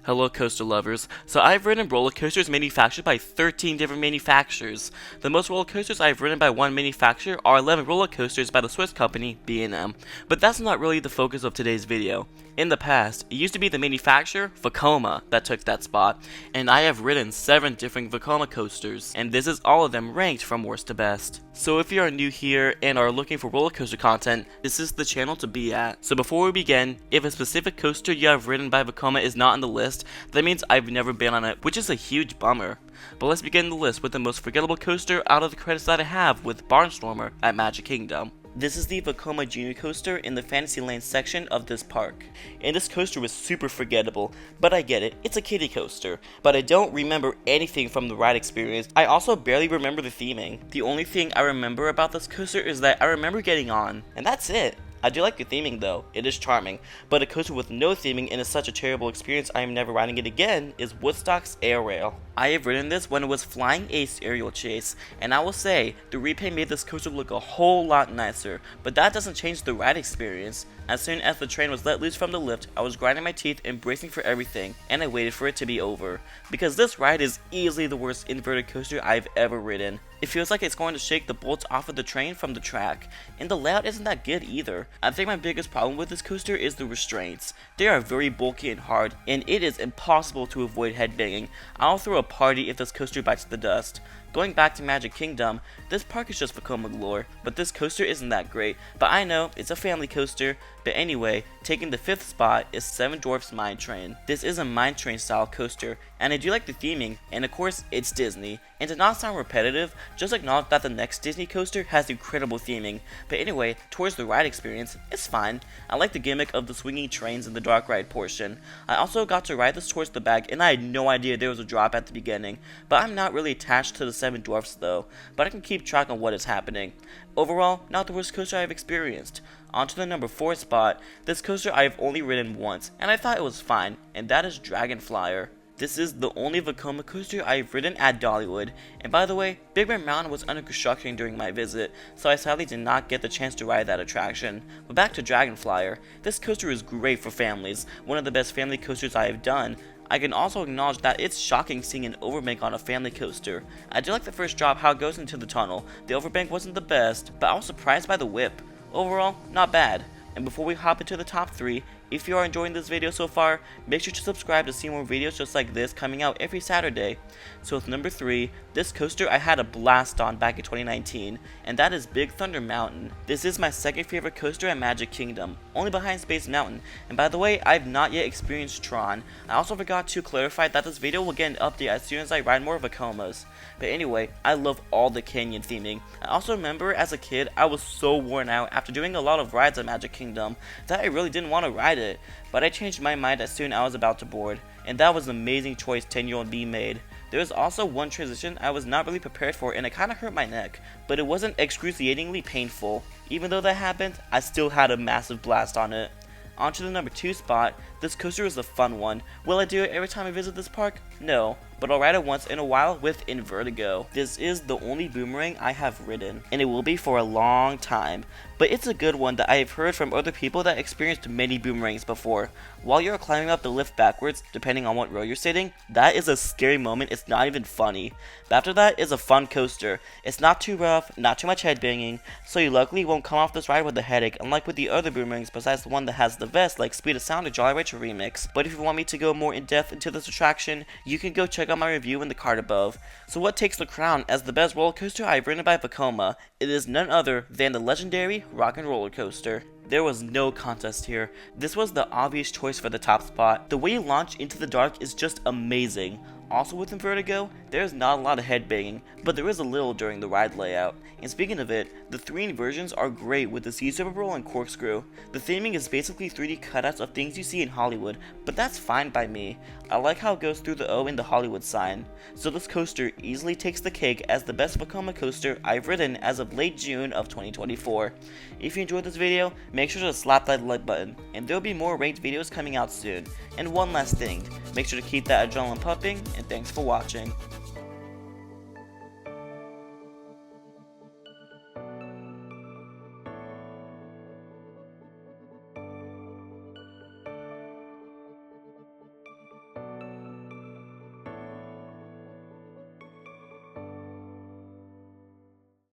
Hello coaster lovers. So I've ridden roller coasters manufactured by 13 different manufacturers. The most roller coasters I've ridden by one manufacturer are 11 roller coasters by the Swiss company B&M. But that's not really the focus of today's video. In the past, it used to be the manufacturer, Vekoma, that took that spot, and I have ridden 7 different Vekoma coasters, and this is all of them ranked from worst to best. So if you are new here and are looking for roller coaster content, this is the channel to be at. So before we begin, if a specific coaster you have ridden by Vekoma is not on the list, that means I've never been on it, which is a huge bummer. But let's begin the list with the most forgettable coaster out of the credits that I have with Barnstormer at Magic Kingdom. This is the Vekoma Junior coaster in the Fantasyland section of this park. And this coaster was super forgettable, but I get it, it's a kiddie coaster. But I don't remember anything from the ride experience. I also barely remember the theming. The only thing I remember about this coaster is that I remember getting on, and that's it. I do like the theming though, it is charming, but a coaster with no theming and is such a terrible experience I am never riding it again is Woodstock's Air Rail. I have ridden this when it was Flying Ace Aerial Chase, and I will say, the repaint made this coaster look a whole lot nicer, but that doesn't change the ride experience. As soon as the train was let loose from the lift, I was grinding my teeth and bracing for everything, and I waited for it to be over. Because this ride is easily the worst inverted coaster I've ever ridden. It feels like it's going to shake the bolts off of the train from the track, and the layout isn't that good either. I think my biggest problem with this coaster is the restraints. They are very bulky and hard, and it is impossible to avoid headbanging. I'll throw a party if this coaster bites the dust. Going back to Magic Kingdom, this park is just Vekoma galore, but this coaster isn't that great. But I know, it's a family coaster. But anyway, taking the 5th spot is 7 Dwarfs Mine Train. This is a mine train style coaster, and I do like the theming, and of course, it's Disney. And to not sound repetitive, just acknowledge that the next Disney coaster has incredible theming. But anyway, towards the ride experience, it's fine. I like the gimmick of the swinging trains in the dark ride portion. I also got to ride this towards the back, and I had no idea there was a drop at the beginning. But I'm not really attached to the 7 Dwarfs though, but I can keep track on what is happening. Overall, not the worst coaster I've experienced. On to the number 4 spot. This coaster I have only ridden once, and I thought it was fine, and that is Dragon Flyer. This is the only Vekoma coaster I've ridden at Dollywood, and by the way, Big Bear Mountain was under construction during my visit, so I sadly did not get the chance to ride that attraction. But back to Dragon Flyer. This coaster is great for families, one of the best family coasters I have done. I can also acknowledge that it's shocking seeing an overbank on a family coaster. I do like the first drop, how it goes into the tunnel. The overbank wasn't the best, but I was surprised by the whip. Overall, not bad. And before we hop into the top 3, if you are enjoying this video so far, make sure to subscribe to see more videos just like this coming out every Saturday. So with number 3, this coaster I had a blast on back in 2019, and that is Big Thunder Mountain. This is my second favorite coaster at Magic Kingdom, only behind Space Mountain, and by the way, I've not yet experienced Tron. I also forgot to clarify that this video will get an update as soon as I ride more Vekomas. But anyway, I love all the canyon theming. I also remember as a kid, I was so worn out after doing a lot of rides at Magic Kingdom that I really didn't want to ride it, but I changed my mind as soon as I was about to board, and that was an amazing choice 10-year-old me made. There was also one transition I was not really prepared for, and it kinda hurt my neck, but it wasn't excruciatingly painful. Even though that happened, I still had a massive blast on it. On to the number 2 spot. This coaster is a fun one. Will I do it every time I visit this park? No, but I'll ride it once in a while with Invertigo. This is the only Boomerang I have ridden, and it will be for a long time. But it's a good one that I have heard from other people that experienced many Boomerangs before. While you're climbing up the lift backwards, depending on what row you're sitting, that is a scary moment, it's not even funny. But after that is a fun coaster. It's not too rough, not too much headbanging, so you luckily won't come off this ride with a headache, unlike with the other Boomerangs besides the one that has the vest like Speed of Sound or Jolly Rancher Remix. But if you want me to go more in depth into this attraction, you can go check out my review in the card above. So what takes the crown as the best roller coaster I've ridden by Vekoma? It is none other than the legendary Rock and Roller Coaster. There was no contest here. This was the obvious choice for the top spot. The way you launch into the dark is just amazing. Also with Invertigo, there is not a lot of headbanging, but there is a little during the ride layout. And speaking of it, the 3 inversions are great with the Sea Serpent Roll and Corkscrew. The theming is basically 3D cutouts of things you see in Hollywood, but that's fine by me. I like how it goes through the O in the Hollywood sign. So this coaster easily takes the cake as the best Vekoma coaster I've ridden as of late June of 2024. If you enjoyed this video, make sure to slap that like button, and there will be more ranked videos coming out soon. And one last thing, make sure to keep that adrenaline pumping, and thanks for watching.